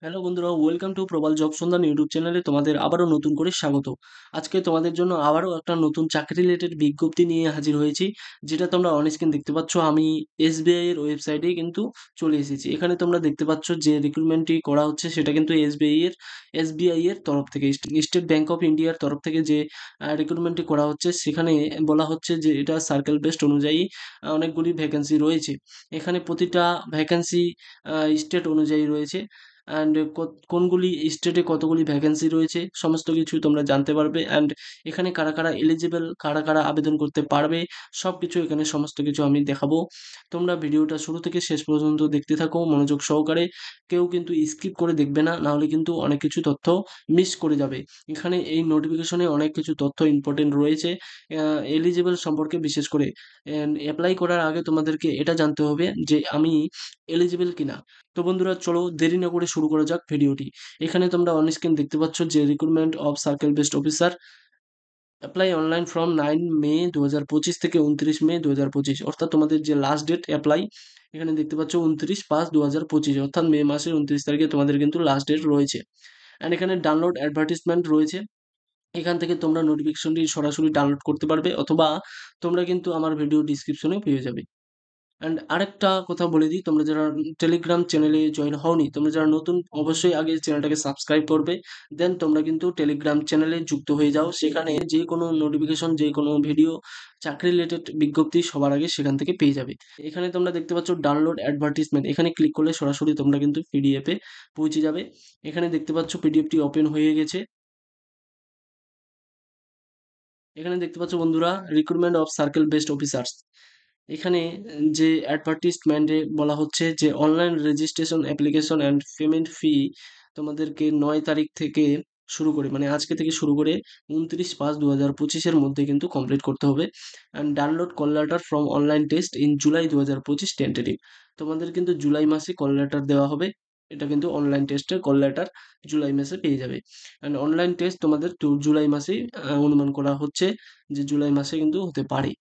Hello বন্ধুরা, welcome to Prabal job সন্ধান YouTube চ্যানেলে তোমাদের আবারও নতুন করে স্বাগত। আজকে তোমাদের জন্য আবারও একটা নতুন চাকরি রিলেটেড বিজ্ঞপ্তি নিয়ে হাজির হয়েছি, যেটা তোমরা অন স্ক্রিন দেখতে পাচ্ছ। আমি এসবিআই এর ওয়েবসাইটে কিন্তু চলে এসেছি। এখানে তোমরা দেখতে পাচ্ছ যে রিক্রুটমেন্টটি করা হচ্ছে সেটা কিন্তু এসবিআই এর তরফ থেকে, স্টেট ব্যাংক অফ ইন্ডিয়ার তরফ থেকে যে রিক্রুটমেন্টটি করা হচ্ছে, সেখানে বলা হচ্ছে যে এটা সার্কেল বেসড অনুযায়ী অনেকগুলি ভ্যাকেন্সি রয়েছে। এখানে প্রতিটা ভ্যাকেন্সি স্টেট অনুযায়ী রয়েছে, অ্যান্ড কোনগুলি স্টেটে কতগুলি ভ্যাকেন্সি রয়েছে সমস্ত কিছু তোমরা জানতে পারবে। অ্যান্ড এখানে কারা কারা এলিজিবল, কারা কারা আবেদন করতে পারবে, সব কিছু এখানে সমস্ত কিছু আমি দেখাবো। তোমরা ভিডিওটা শুরু থেকে শেষ পর্যন্ত দেখতে থাকো মনোযোগ সহকারে। কেউ কিন্তু স্কিপ করে দেখবে না, নাহলে কিন্তু অনেক কিছু তথ্য মিস করে যাবে। এখানে এই নোটিফিকেশনে অনেক কিছু তথ্য ইম্পর্টেন্ট রয়েছে এলিজিবল সম্পর্কে। বিশেষ করে অ্যাপ্লাই করার আগে তোমাদেরকে এটা জানতে হবে যে আমি এলিজিবল কিনা। তো বন্ধুরা, চলো দেরি না করে শুরু করা যাক ভিডিওটি। এখানে তোমরা অন স্ক্রিন দেখতে পাচ্ছ যে recruitment of circle based officer apply online from 9 মে 2025 থেকে 29 মে 2025, অর্থাৎ তোমাদের যে লাস্ট ডেট অ্যাপ্লাই এখানে দেখতে পাচ্ছ 29/5/2025, অর্থাৎ মে মাসের 29 তারিখে তোমাদের কিন্তু লাস্ট ডেট রয়েছে। অ্যান্ড এখানে ডাউনলোড অ্যাডভার্টিসমেন্ট রয়েছে। এখান থেকে তোমরা নোটিফিকেশনটি সরাসরি ডাউনলোড করতে পারবে, অথবা তোমরা কিন্তু আমার ভিডিও ডিসক্রিপশনে পেয়ে যাবে। অ্যান্ড আরেকটা কথা বলে দিই, তোমরা যারা টেলিগ্রাম চ্যানেলে জয়েন হওনি, তোমরা যারা নতুন, অবশ্যই আগে চ্যানেলটাকে সাবস্ক্রাইব করবে। দেন তোমরা কিন্তু টেলিগ্রাম চ্যানেলে যুক্ত হয়ে যাও। সেখানে যে কোনো নোটিফিকেশন, যে কোনো ভিডিও, চাকরি রিলেটেড বিজ্ঞপ্তি সবার আগে সেখান থেকে পেয়ে যাবে। এখানে তোমরা দেখতে পাচ্ছ ডাউনলোড অ্যাডভার্টিসমেন্ট, এখানে ক্লিক করলে সরাসরি তোমরা কিন্তু পিডিএফে পৌঁছে যাবে। এখানে দেখতে পাচ্ছ পিডিএফটি ওপেন হয়ে গেছে। এখানে দেখতে পাচ্ছ বন্ধুরা, recruitment of circle based officers. এখানে যে অ্যাডভার্টিসমেন্টে বলা হচ্ছে যে online registration application and payment ফি তোমাদেরকে 9 তারিখ থেকে শুরু করে, মানে আজকে থেকে শুরু করে 29/5/2025-এর মধ্যে কিন্তু কমপ্লিট করতে হবে। And download call letter from online test in July 2025 tentative. তোমাদের কিন্তু জুলাই মাসে কল লেটার দেওয়া হবে। এটা কিন্তু অনলাইন টেস্টের কল লেটার জুলাই মাসে পেয়ে যাবে। অ্যান্ড অনলাইন টেস্ট তোমাদের জুলাই মাসেই অনুমান করা হচ্ছে যে জুলাই মাসে কিন্তু হতে পারে।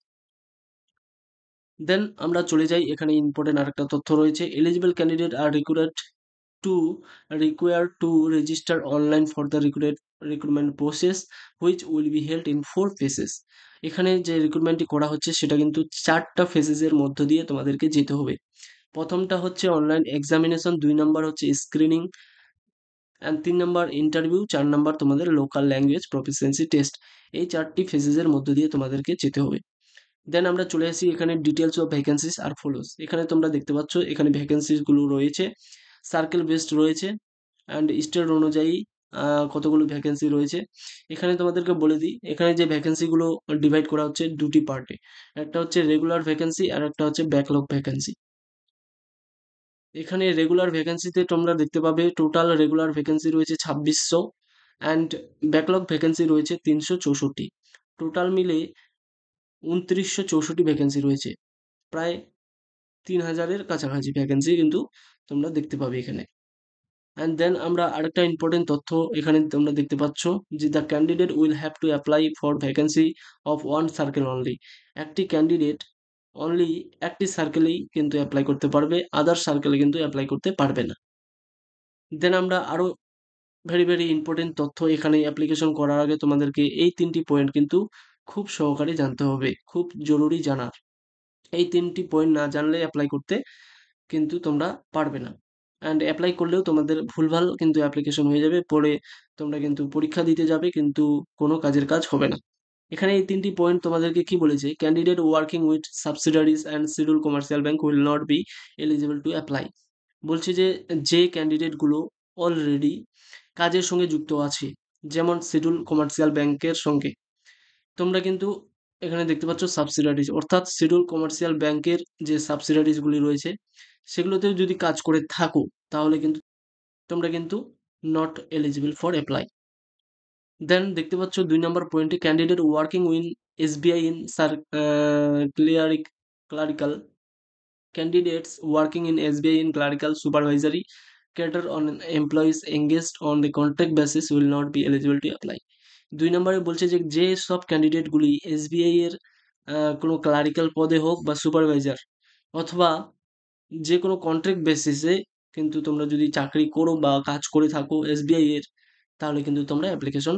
দেন আমরা চলে যাই, এখানে ইম্পর্টেন্ট আরেকটা তথ্য রয়েছে। Eligible candidate are to required to register online for the recruitment process which will be held in 4 phases। এখানে যে রিক্রুটমেন্টটি করা হচ্ছে সেটা কিন্তু 4টা ফেজেসের মধ্য দিয়ে তোমাদেরকে যেতে হবে। প্রথমটা হচ্ছে অনলাইন এক্সামিনেশন, 2 নম্বর হচ্ছে স্ক্রিনিং, অ্যান্ড 3 নম্বর ইন্টারভিউ, 4 নম্বর তোমাদের লোকাল ল্যাঙ্গুয়েজ প্রফিসিয়েন্সি টেস্ট। এই 4টি ফেজেসের মধ্য দিয়ে তোমাদেরকে যেতে হবে। দেন আমরা চলে আসি এখানে details of vacancies are follows. এখানে তোমরা দেখতে পাচ্ছ এখানে ভ্যাকেন্সিস গুলো রয়েছে, সার্কেল বেসড রয়েছে, অ্যান্ড স্টেট অনুযায়ী কতগুলো ভ্যাকেন্সি রয়েছে। এখানে তোমাদেরকে বলে দিই, এখানে যে ভ্যাকেন্সিগুলো ডিভাইড করা হচ্ছে দুটি পার্টে। একটা হচ্ছে রেগুলার ভ্যাকেন্সি আর একটা হচ্ছে ব্যাকলগ ভ্যাকেন্সি। এখানে রেগুলার ভ্যাকেন্সিতে তোমরা দেখতে পাবে টোটাল রেগুলার ভ্যাকেন্সি রয়েছে 2600, অ্যান্ড ব্যাকলগ ভ্যাকেন্সি রয়েছে 364। টোটাল মিলে 2964 ভ্যাকেন্সি রয়েছে। প্রায় 3000-এর কাছাকাছি ভ্যাকেন্সি কিন্তু তোমরা দেখতে পাবে এখানে। অ্যান্ড দেন আমরা আরেকটা ইম্পর্টেন্ট তথ্য এখানে তোমরা দেখতে পাচ্ছ যে the candidate will have to apply for vacancy of one circle only. একটি ক্যান্ডিডেট অনলি একটি সার্কেলেই কিন্তু অ্যাপ্লাই করতে পারবে, আদার সার্কেলে কিন্তু অ্যাপ্লাই করতে পারবে না। দেন আমরা আরও ভেরি ভেরি ইম্পর্টেন্ট তথ্য, এখানে অ্যাপ্লিকেশন করার আগে তোমাদেরকে এই 3টি পয়েন্ট কিন্তু খুব সহকারে জানতে হবে, খুব জরুরি জানার। এই 3টি পয়েন্ট না জানলে অ্যাপ্লাই করতে কিন্তু তোমরা পারবে না। অ্যান্ড অ্যাপ্লাই করলেও তোমাদের ভুলভাল কিন্তু অ্যাপ্লিকেশন হয়ে যাবে, পরে তোমরা কিন্তু পরীক্ষা দিতে যাবে কিন্তু কোনো কাজের কাজ হবে না। এখানে এই 3টি পয়েন্ট তোমাদেরকে কি বলেছে, candidate working with সাবসিডারিজ and schedule commercial bank will not be eligible to apply. বলছে যে যে ক্যান্ডিডেটগুলো অলরেডি কাজের সঙ্গে যুক্ত আছে, যেমন শিডিউল কমার্শিয়াল ব্যাংকের সঙ্গে, তোমরা কিন্তু এখানে দেখতে পাচ্ছ সাবসিডারিজ, অর্থাৎ শিডিউল কমার্শিয়াল ব্যাংকের যে সাবসিডারিজগুলি রয়েছে সেগুলোতেও যদি কাজ করে থাকো, তাহলে কিন্তু তোমরা কিন্তু নট এলিজিবল ফর অ্যাপ্লাই। দেন দেখতে পাচ্ছ 2 নম্বর পয়েন্টে, candidate working win SBI in clerical candidates working in SBI in clerical supervisory cater on employees engaged on the contract basis will not be eligible to apply। 2 নম্বরে বলছে যে যে সব ক্যান্ডিডেটগুলি SBI এর কোনো ক্লারিক্যাল পদে হোক বা সুপারভাইজার, অথবা যে কোনো কন্ট্রাক্ট বেসিসে কিন্তু তোমরা যদি চাকরি করো বা কাজ করে থাকো এসবিআই এর, তাহলে কিন্তু তোমরা অ্যাপ্লিকেশন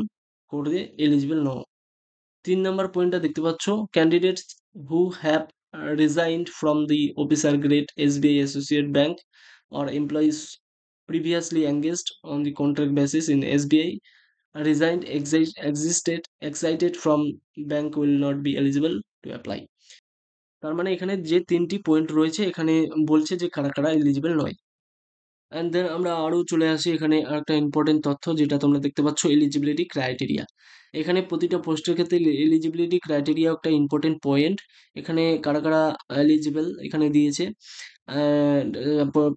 করতে এলিজিবল নও। 3 নাম্বার পয়েন্টটা দেখতে পাচ্ছ, candidates who have resigned from the officer grade SBI associate bank or employees previously engaged on the contract basis in SBI resigned exited from bank will not be eligible to apply। তার মানে এখানে যে 3টি point রয়েছে এখানে বলছে যে কারা, কারা এলিজিবল নয়। অ্যান্ড দেন আমরা আরও চলে আসি এখানে আরেকটা ইম্পর্টেন্ট তথ্য যেটা তোমরা দেখতে পাচ্ছ, এলিজিবিলিটি ক্রাইটেরিয়া। এখানে প্রতিটা পোস্টের ক্ষেত্রে এলিজিবিলিটি ক্রাইটেরিয়া একটা ইম্পর্টেন্ট পয়েন্ট। এখানে কারা, কারা এলিজিবল এখানে দিয়েছে। অ্যান্ড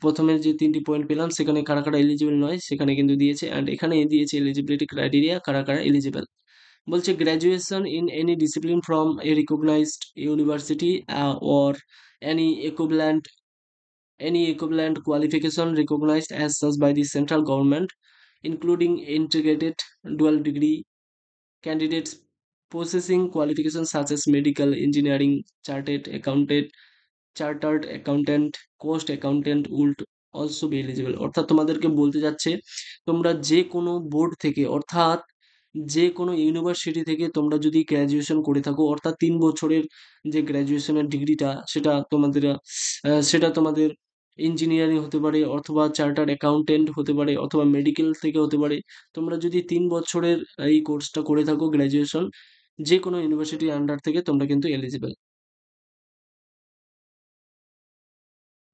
প্রথমে যে 3টি পয়েন্ট পেলাম সেখানে কারা, কারা এলিজিবল নয় সেখানে কিন্তু দিয়েছে। অ্যান্ড এখানে দিয়েছে এলিজিবিলিটি ক্রাইটেরিয়া কারা, কারা এলিজিবল। বলছে graduation in any discipline from a recognised university or any equivalent any equivalent qualification recognized as such by the central government, including integrated dual degree candidates possessing qualifications such as medical engineering, chartered accountant, cost accountant would also be eligible। অর্থাৎ তোমাদেরকে বলতে যাচ্ছে তোমরা যে কোনো board থেকে অর্থাৎ যে কোনো ইউনিভার্সিটি থেকে তোমরা যদি গ্র্যাজুয়েশন করে থাকো, অর্থাৎ 3 বছরের যে গ্র্যাজুয়েশনের ডিগ্রিটা সেটা তোমাদের ইঞ্জিনিয়ারিং হতে পারে অথবা চার্টার্ড অ্যাকাউন্টেন্ট হতে পারে অথবা মেডিকেল থেকে হতে পারে। তোমরা যদি 3 বছরের এই কোর্সটা করে থাকো গ্র্যাজুয়েশন, যে কোনো ইউনিভার্সিটির আন্ডার থেকে তোমরা কিন্তু এলিজিবল।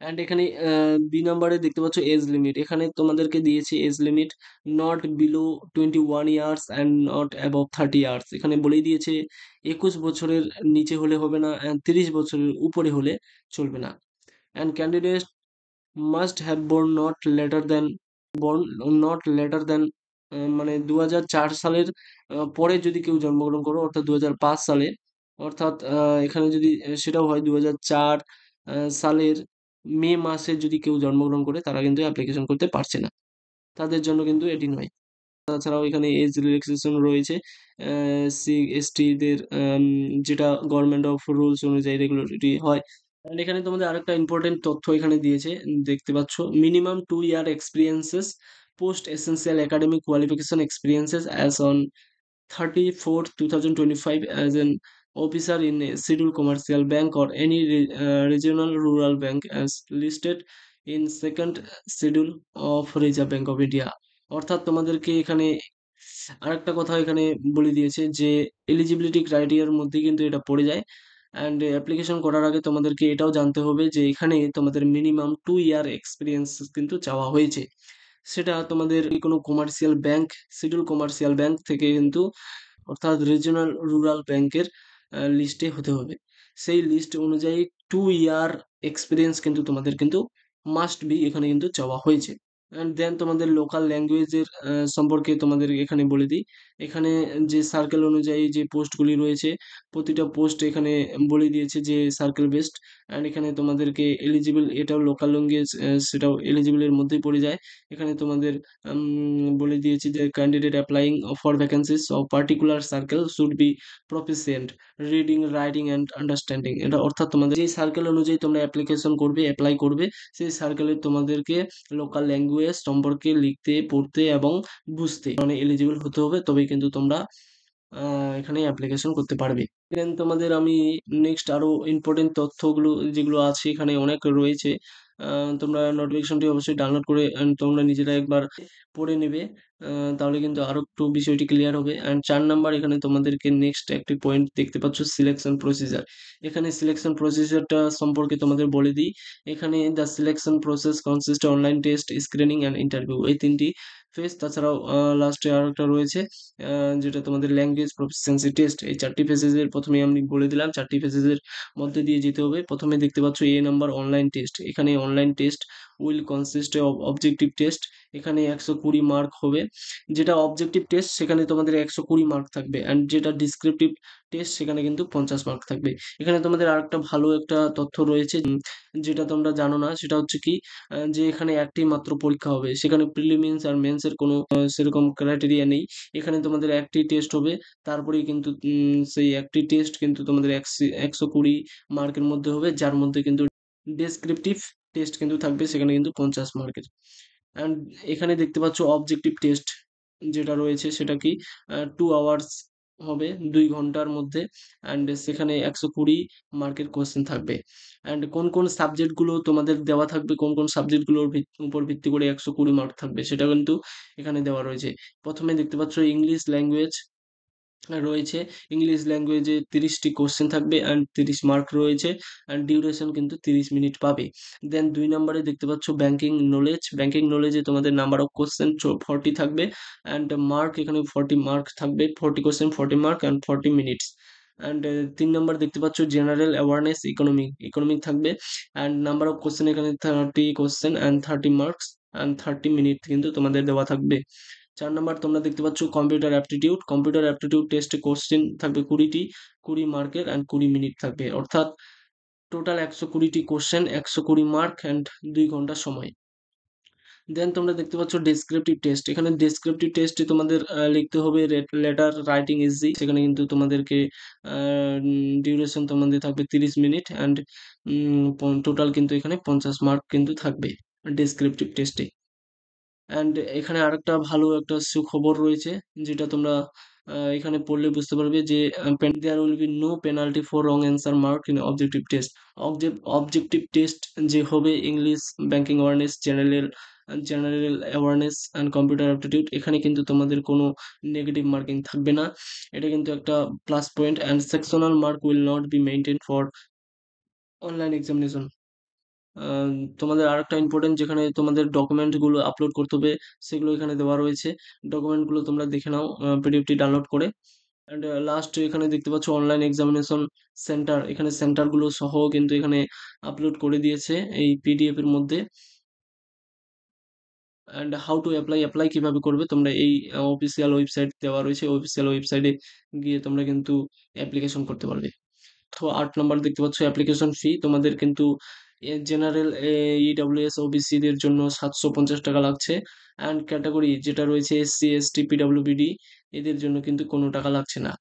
অ্যান্ড এখানে বি নাম্বারে দেখতে পাচ্ছ এজ লিমিট। এখানে তোমাদেরকে দিয়েছে age limit not below 21 years and not above 30 years. এখানে বলেই দিয়েছে 21 বছরের নিচে হলে হবে না, অ্যান্ড 30 বছরের উপরে হলে চলবে না। And candidate must have born not later than মানে 2004 সালের পরে যদি কেউ জন্মগ্রহণ করো অর্থাৎ 2005 সালে, অর্থাৎ এখানে যদি সেটাও হয় 2004 সালের মে মাসে যদি কেউ জন্মগ্রহণ করে তারা কিন্তু অ্যাপ্লিকেশন করতে পারছে না, তাদের জন্য কিন্তু এটি নয়। তাছাড়াও এখানে এজ রিল্যাক্সেশন রয়েছে সি এসটি দের, যেটা গভর্নমেন্ট অফ রুলস অনুযায়ী রেগুলেটরি হয়। And এখানে তোমাদের আরেকটা ইম্পর্টেন্ট তথ্য এখানে দিয়েছে, দেখতে পাচ্ছ minimum 2 year experiences post essential academic qualification experiences as on 30/4/2025 as an officer in a scheduled commercial bank or any regional rural bank as listed in second schedule of Reserve Bank of India। অর্থাৎ তোমাদেরকে এখানে আরেকটা কথা এখানে বলে দিয়েছে যে eligibility ক্রাইটেরিয়ার মধ্যে কিন্তু এটা পড়ে যায়। অ্যান্ড অ্যাপ্লিকেশন করার আগে তোমাদেরকে এটাও জানতে হবে যে এখানে তোমাদের মিনিমাম 2 ইয়ার এক্সপিরিয়েন্স কিন্তু চাওয়া হয়েছে। সেটা তোমাদের কোনো commercial bank, schedule commercial bank থেকে কিন্তু অর্থাৎ রিজিওনাল রুরাল ব্যাংকের লিস্টে হতে হবে। সেই লিস্ট অনুযায়ী 2 ইয়ার এক্সপিরিয়েন্স কিন্তু তোমাদের কিন্তু মাস্ট বি এখানে কিন্তু চাওয়া হয়েছে। অ্যান্ড দেন তোমাদের লোকাল ল্যাঙ্গুয়েজের সম্পর্কে তোমাদের এখানে বলে দিই। এখানে যে সার্কেল অনুযায়ী যে পোস্টগুলি রয়েছে প্রতিটা পোস্ট এখানে বলে দিয়েছে যে সার্কেল বেসড। অ্যান্ড এখানে তোমাদেরকে এলিজিবল এটাও লোকাল ল্যাঙ্গুয়েজ, সেটাও এলিজিবলের মধ্যেই পড়ে যায়। এখানে তোমাদের বলে দিয়েছি যে candidate applying for vacancies of particular circle should be proficient reading writing and understanding. এটা অর্থাৎ তোমাদের যে সার্কেল অনুযায়ী তোমরা অ্যাপ্লিকেশন করবে অ্যাপ্লাই করবে সেই সার্কেলে তোমাদেরকে লোকাল ল্যাঙ্গুয়েজ সম্পর্কে লিখতে পড়তে এবং বুঝতে মানে এলিজিবল হতে হবে, তবেই কিন্তু তোমরা এখানে অ্যাপ্লিকেশন করতে পারবে। দেন তোমাদের আমি নেক্সট আরো ইম্পর্টেন্ট তথ্যগুলো যেগুলো আছে এখানে অনেক রয়েছে, তোমরা নোটিফিকেশনটি অবশ্যই ডাউনলোড করে তোমরা নিজেরা একবার পড়ে নেবে, তাহলে কিন্তু আরো একটু বিষয়টি ক্লিয়ার হবে। অ্যান্ড 4 নাম্বার এখানে তোমাদেরকে নেক্সট একটি পয়েন্ট দেখতে পাচ্ছ সিলেকশন প্রসিজার। এখানে সিলেকশন প্রসিজারটা সম্পর্কে তোমাদের বলে দিই। এখানে the selection process consist online test, screening and interview, এই 3টি ফেজ। তাছাড়াও লাস্টে আরো একটা রয়েছে যেটা তোমাদের ল্যাঙ্গুয়েজ প্রফিসিয়েন্সি টেস্ট। এই 4টি ফেজেসের প্রথমে আমি বলে দিলাম 4টি ফেজেসের মধ্যে দিয়ে যেতে হবে। প্রথমে দেখতে পাচ্ছ এ নাম্বার অনলাইন টেস্ট। এখানে online test will consist of objective test. এখানে 120 মার্ক হবে। যেটা অবজেক্টিভ টেস্ট সেখানে তোমাদের 120 মার্ক থাকবে, অ্যান্ড যেটা ডিসক্রিপটিভ টেস্ট সেখানে কিন্তু 50 মার্ক থাকবে। এখানে তোমাদের আরেকটা ভালো একটা তথ্য রয়েছে যেটা তোমরা জানো না, সেটা হচ্ছে কি যে এখানে একটি মাত্র পরীক্ষা হবে, সেখানে প্রিলিমিনস আর মেন্স এর কোনো সেরকম ক্রাইটেরিয়া নেই। এখানে তোমাদের একটি টেস্ট হবে, তারপরেই কিন্তু সেই একটি টেস্ট কিন্তু তোমাদের 120 মার্কের মধ্যে হবে, যার মধ্যে কিন্তু ডেসক্রিপটিভ টেস্ট কিন্তু থাকবে, সেখানে কিন্তু 50 মার্কের। অ্যান্ড এখানে দেখতে পাচ্ছ অবজেক্টিভ টেস্ট যেটা রয়েছে সেটা কি 2 আওয়ার্স হবে, 2 ঘন্টার মধ্যে। অ্যান্ড সেখানে 120 মার্কের কোশ্চেন থাকবে। অ্যান্ড কোন কোন সাবজেক্টগুলো তোমাদের দেওয়া থাকবে, কোন কোন সাবজেক্টগুলোর উপর ভিত্তি করে 120 মার্ক থাকবে, সেটা কিন্তু এখানে দেওয়া রয়েছে। প্রথমে দেখতে পাচ্ছ ইংলিশ ল্যাঙ্গুয়েজ রয়েছে। ইংলিশ ল্যাঙ্গুয়েজে 30টি কোশ্চেন থাকবে অ্যান্ড 30 মার্ক রয়েছে, অ্যান্ড ডিউরেশন কিন্তু 30 মিনিট পাবে। দেন 2 নম্বরে দেখতে পাচ্ছ ব্যাংকিং নলেজ। ব্যাংকিং নলেজে তোমাদের নাম্বার অফ কোশ্চেন 40 থাকবে, অ্যান্ড মার্ক এখানে 40 মার্ক থাকবে, 40 question 40 mark and 40 minutes. And 3 নম্বর দেখতে পাচ্ছ জেনারেল অ্যাওয়ারনেস ইকোনমিক, ইকোনমিক থাকবে, অ্যান্ড নাম্বার অফ কোশ্চেন এখানে 30 question and 30 marks and 30 minute কিন্তু তোমাদের দেওয়া থাকবে। 4 নম্বর তোমরা দেখতে পাচ্ছ কম্পিউটার অ্যাপটিটিউড। কম্পিউটার অ্যাপটিটিউড টেস্টে কোশ্চেন থাকবে 20টি, 20 মার্কের অ্যান্ড 20 মিনিট থাকবে, অর্থাৎ টোটাল 120টি কোশ্চেন, 120 মার্ক অ্যান্ড 2 ঘন্টা সময়। দেন তোমরা দেখতে পাচ্ছ ডেসক্রিপটিভ টেস্ট। এখানে ডেসক্রিপটিভ টেস্টে তোমাদের লিখতে হবে লেটার রাইটিং ইজি, সেখানে কিন্তু তোমাদেরকে ডিউরেশন তোমাদের থাকবে 30 মিনিট অ্যান্ড টোটাল কিন্তু এখানে 50 মার্ক কিন্তু থাকবে ডেসক্রিপটিভ টেস্টে। অ্যান্ড এখানে আরেকটা ভালো একটা সুখবর রয়েছে, যেটা তোমরা এখানে পড়লে বুঝতে পারবে যে there will be no penalty for wrong answer mark in objective test. Objective test যে হবে English, banking awareness, general general awareness and computer aptitude, এখানে কিন্তু তোমাদের কোনো নেগেটিভ মার্কিং থাকবে না। এটা কিন্তু একটা plus point. And sectional mark will not be maintain for online examination. Ah, তোমাদের আরেকটা ইম্পর্টেন্ট, যেখানে তোমাদের ডকুমেন্ট গুলো আপলোড করতে হবে, সেগুলো এখানে দেওয়া রয়েছে। ডকুমেন্ট গুলো তোমরা দেখে নাও পিডিএফটি ডাউনলোড করে। অ্যান্ড লাস্ট এখানে দেখতে পাচ্ছ অনলাইন এক্সামিনেশন সেন্টার, এখানে সেন্টার গুলো সহ কিন্তু এখানে আপলোড করে দিয়েছে এই পিডিএফ এর মধ্যে। And how to apply, apply কিভাবে করবে তোমরা, এই অফিসিয়াল ওয়েবসাইট দেওয়া রয়েছে, অফিসিয়াল ওয়েবসাইটে গিয়ে তোমরা কিন্তু অ্যাপ্লিকেশন করতে পারবে। তো 8 নম্বর দেখতে পাচ্ছ অ্যাপ্লিকেশন ফি। তোমাদের কিন্তু জেনারেল ইডব্লিউএস ওবিসি দের জন্য 750 টাকা লাগছে, অ্যান্ড ক্যাটাগরি যেটা রয়েছে এসসি এসটি পিডব্লিউবিডি, এদের জন্য কিন্তু কোনো টাকা লাগছে না।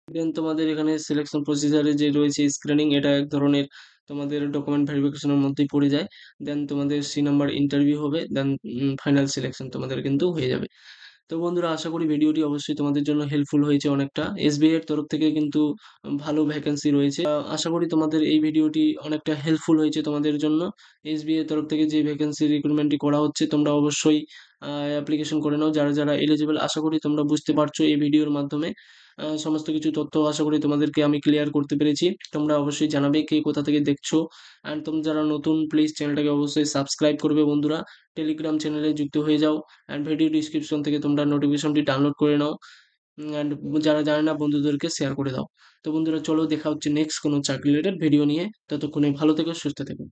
দেন তোমাদের এখানে সিলেকশন প্রসিজারে যে রয়েছে স্ক্রিনিং, এটা এক ধরনের তোমাদের ডকুমেন্ট ভেরিফিকেশনের মধ্যেই পড়ে যায়। দেন তোমাদের C নাম্বার ইন্টারভিউ হবে, দেন ফাইনাল সিলেকশন তোমাদের কিন্তু হয়ে যাবে। তো বন্ধুরা, আশা করি ভিডিওটি অবশ্যই তোমাদের জন্য হেল্পফুল হয়েছে অনেকটা। এসবিআই এর তরফ থেকে কিন্তু ভালো ভ্যাকেন্সি রয়েছে। আশা করি তোমাদের এই ভিডিওটি অনেকটা হেল্পফুল হয়েছে তোমাদের জন্য। এসবিআই এর তরফ থেকে যে ভ্যাকেন্সি রিক্রুটমেন্টটি করা হচ্ছে, তোমরা অবশ্যই অ্যাপ্লিকেশন করে নাও যারা যারা এলিজিবল। আশা করি তোমরা বুঝতে পারছো এই ভিডিওর মাধ্যমে। সমস্ত কিছু তথ্য আশা করি তোমাদেরকে আমি ক্লিয়ার করতে পেরেছি। তোমরা অবশ্যই জানাবে কে কোথা থেকে দেখছো। অ্যান্ড তোমরা যারা নতুন, প্লিজ চ্যানেলটাকে অবশ্যই সাবস্ক্রাইব করবে বন্ধুরা। টেলিগ্রাম চ্যানেলে যুক্ত হয়ে যাও, অ্যান্ড ভিডিও ডিসক্রিপশন থেকে তোমরা নোটিফিকেশনটি ডাউনলোড করে নাও। অ্যান্ড যারা জানে না বন্ধুদেরকে শেয়ার করে দাও। তো বন্ধুরা, চলো দেখা হচ্ছে নেক্সট কোনো চাকরি রিলেটেড ভিডিও নিয়ে। ততক্ষণে ভালো থেকো, সুস্থ থেকো।